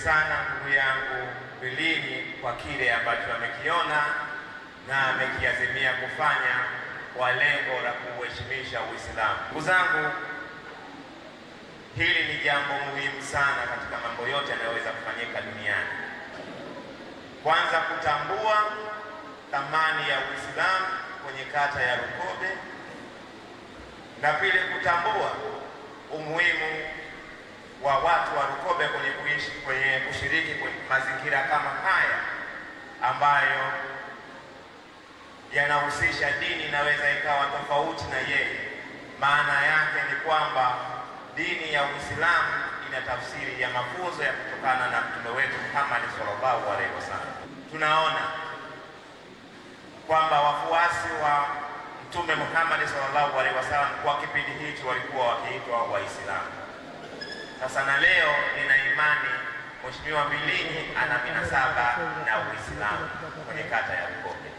sana ndugu yangu Bilinyi kwa kile ambacho amekiona na amekiazimia kufanya kwa lengo la kuheshimisha Uislamu. Ndugu zangu, hili ni jambo muhimu sana katika mambo yote yanayoweza kufanyika duniani. Kwanza, kutambua thamani ya Uislamu kwenye kata ya Lukobe, na pili, kutambua umuhimu wa watu wa Lukobe kwenye kushiriki kwenye mazingira kama haya ambayo yanahusisha dini inaweza ikawa tofauti na yeye. Maana yake ni kwamba dini ya Uislamu ina tafsiri ya mafunzo ya kutokana na mtume wetu Muhammad sallallahu alaihi wasallam. Tunaona kwamba wafuasi wa mtume Muhammad sallallahu alaihi wasallam kwa kipindi hicho walikuwa wakiitwa Waislamu. Sasa na leo nina imani Mheshimiwa Bilinyi ana minasaba na Uislamu kwenye kata ya Lukobe.